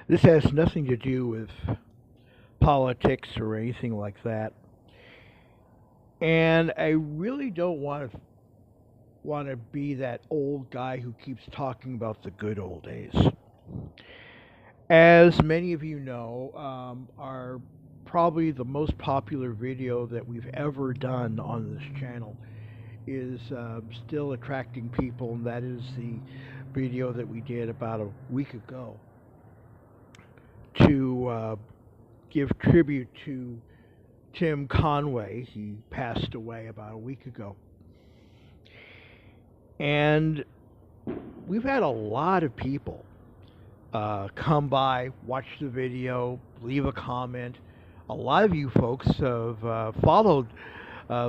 This has nothing to do with politics or anything like that. And I really don't want to be that old guy who keeps talking about the good old days. As many of you know, our probably the most popular video that we've ever done on this channel is still attracting people, and that is the video that we did about a week ago to give tribute to Tim Conway. He passed away about a week ago. And we've had a lot of people come by, watch the video, leave a comment. A lot of you folks have followed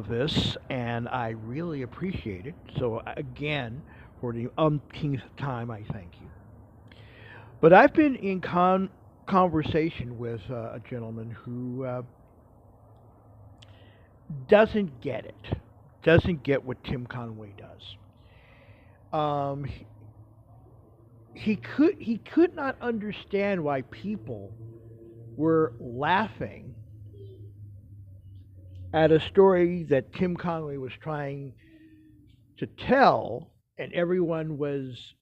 this, and I really appreciate it. So again, for the umpteenth time, I thank you. But I've been in conversation with a gentleman who doesn't get it, doesn't get what Tim Conway does. He could not understand why people were laughing at a story that Tim Conway was trying to tell, and everyone was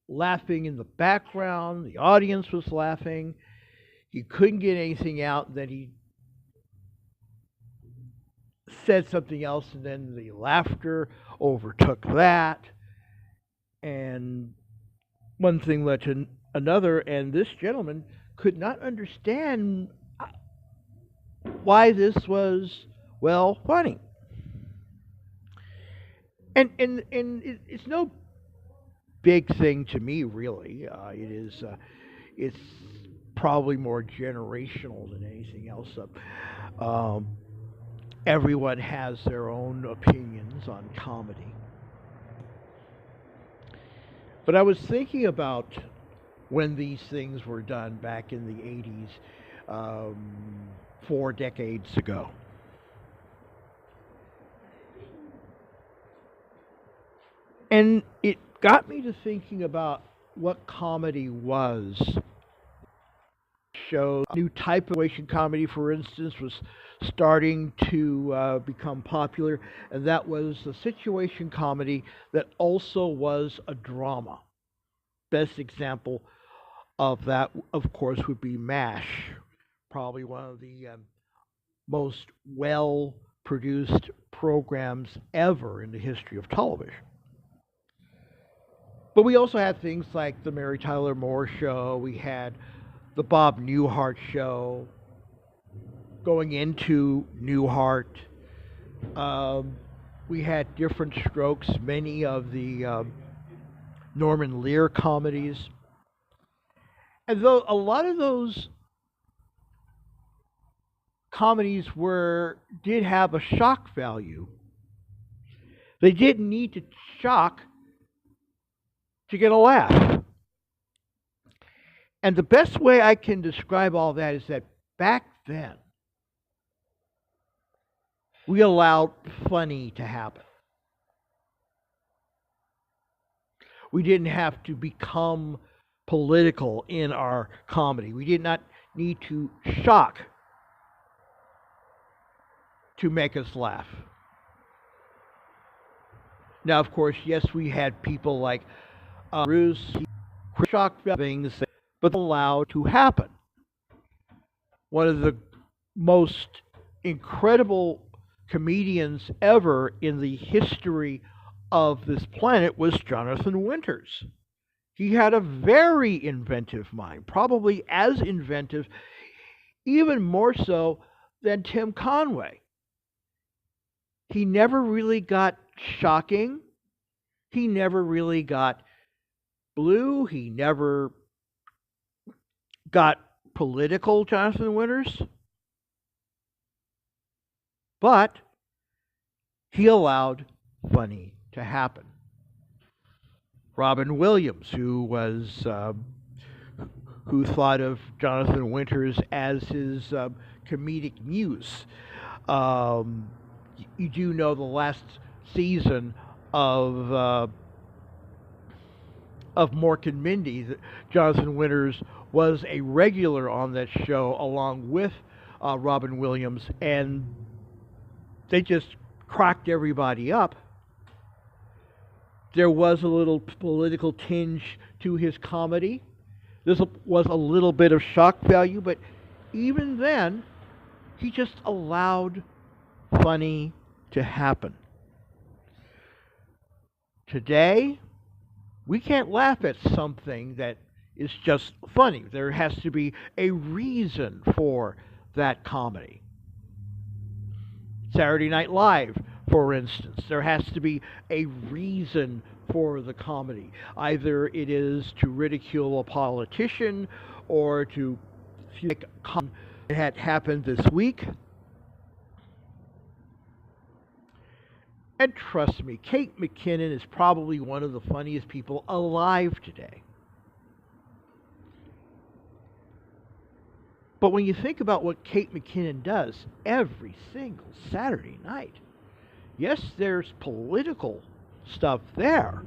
laughing in the background. The audience was laughing. He couldn't get anything out, and then he said something else, and then the laughter overtook that, and one thing led to another, and this gentleman could not understand why this was, well, funny. And it's no big thing to me, really. It's probably more generational than anything else. Everyone has their own opinions on comedy. But I was thinking about when these things were done back in the 80s, 4 decades ago. And it got me to thinking about what comedy was. Shows, a new type of situation comedy, for instance, was starting to become popular, and that was the situation comedy that also was a drama. Best example of that, of course, would be MASH, probably one of the most well-produced programs ever in the history of television. But we also had things like the Mary Tyler Moore Show. We had the Bob Newhart Show. Going into Newhart, we had different strokes, many of the Norman Lear comedies. And though a lot of those comedies did have a shock value, they didn't need to shock to get a laugh. And the best way I can describe all that is that back then, we allowed funny to happen. We didn't have to become political in our comedy. We did not need to shock to make us laugh. Now, of course, yes, we had people like Bruce, shock things, but allowed to happen. One of the most incredible comedians ever in the history of this planet was Jonathan Winters. He had a very inventive mind, probably as inventive, even more so than Tim Conway. He never really got shocking. He never really got blue. He never got political, Jonathan Winters. But he allowed funny to happen. Robin Williams, who thought of Jonathan Winters as his comedic muse. You do know the last season of of Mork and Mindy, Jonathan Winters was a regular on that show along with Robin Williams, and they just cracked everybody up. There was a little political tinge to his comedy. This was a little bit of shock value, but even then, he just allowed funny to happen. Today, we can't laugh at something that is just funny. There has to be a reason for that comedy. Saturday Night Live, for instance, there has to be a reason for the comedy. Either it is to ridicule a politician or to make a comment that had happened this week. And trust me, Kate McKinnon is probably one of the funniest people alive today. But when you think about what Kate McKinnon does every single Saturday night, yes, there's political stuff there.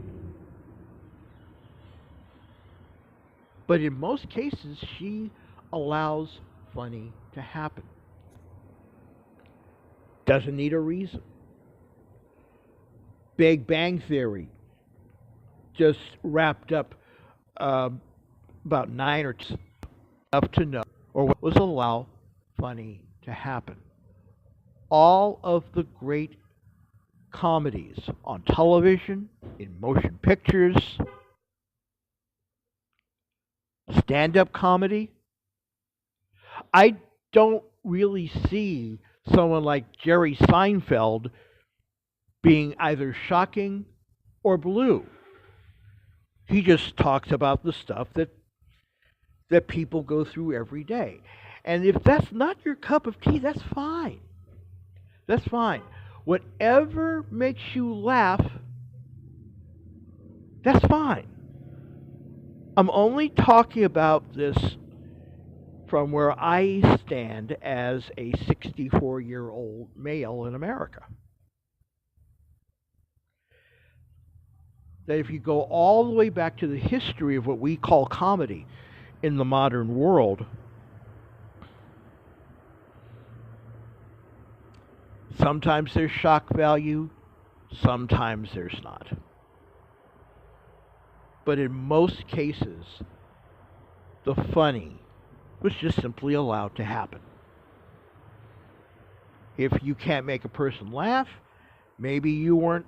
But in most cases, she allows funny to happen. Doesn't need a reason. Big Bang Theory just wrapped up about 9 or 10 enough to know, or what was allow funny to happen. All of the great comedies on television, in motion pictures, stand-up comedy, I don't really see someone like Jerry Seinfeld being either shocking or blue. He just talks about the stuff that people go through every day. And if that's not your cup of tea, that's fine. That's fine. Whatever makes you laugh, that's fine. I'm only talking about this from where I stand as a 64-year-old male in America. That if you go all the way back to the history of what we call comedy in the modern world, sometimes there's shock value, sometimes there's not. But in most cases, the funny was just simply allowed to happen. If you can't make a person laugh, maybe you weren't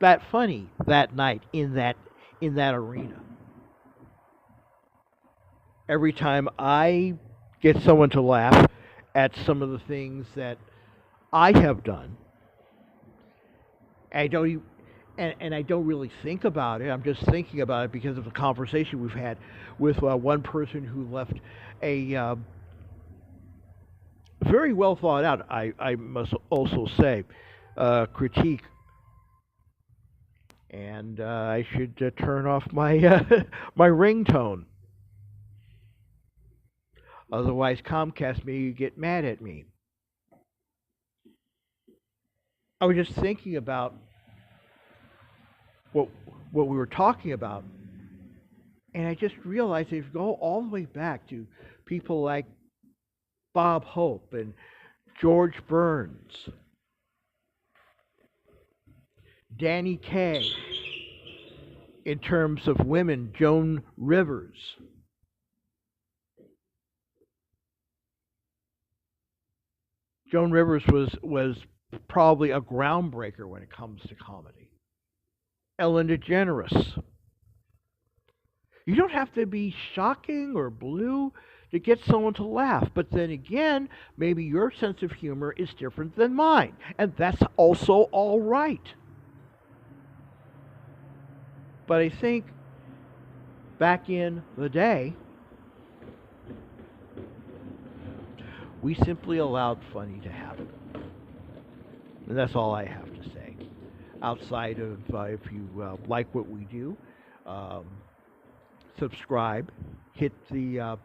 that funny that night in that arena. Every time I get someone to laugh at some of the things that I have done, I don't really think about it. I'm just thinking about it because of the conversation we've had with one person who left a very well thought out, I must also say, critique. And I should turn off my my ringtone. Otherwise, Comcast may get mad at me. I was just thinking about what we were talking about, and I just realized if you go all the way back to people like Bob Hope and George Burns, Danny Kaye, in terms of women, Joan Rivers. Joan Rivers was probably a groundbreaker when it comes to comedy. Ellen DeGeneres. You don't have to be shocking or blue to get someone to laugh. But then again, maybe your sense of humor is different than mine. And that's also all right. But I think back in the day, we simply allowed funny to happen. And that's all I have to say. Outside of if you like what we do, subscribe, hit the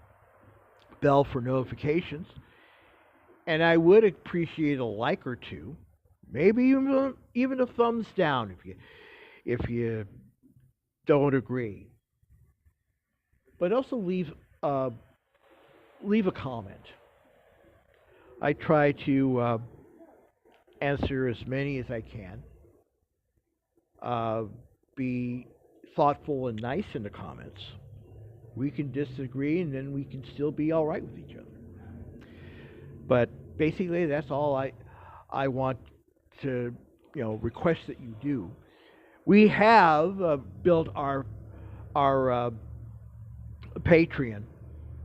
bell for notifications, and I would appreciate a like or two, maybe even a thumbs down if you don't agree. but also leave a comment. I try to answer as many as I can. Uh, be thoughtful and nice in the comments. We can disagree, and then we can still be all right with each other. But basically, that's all I want to request that you do. We have built our Patreon.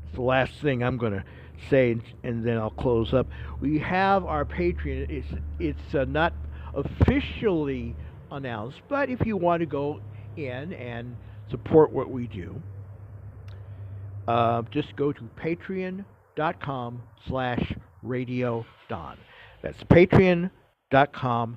It's the last thing I'm going to say, and then I'll close up. We have our Patreon. It's not officially announced, but if you want to go in and support what we do, just go to patreon.com/Radio Don. That's patreon.com/Radio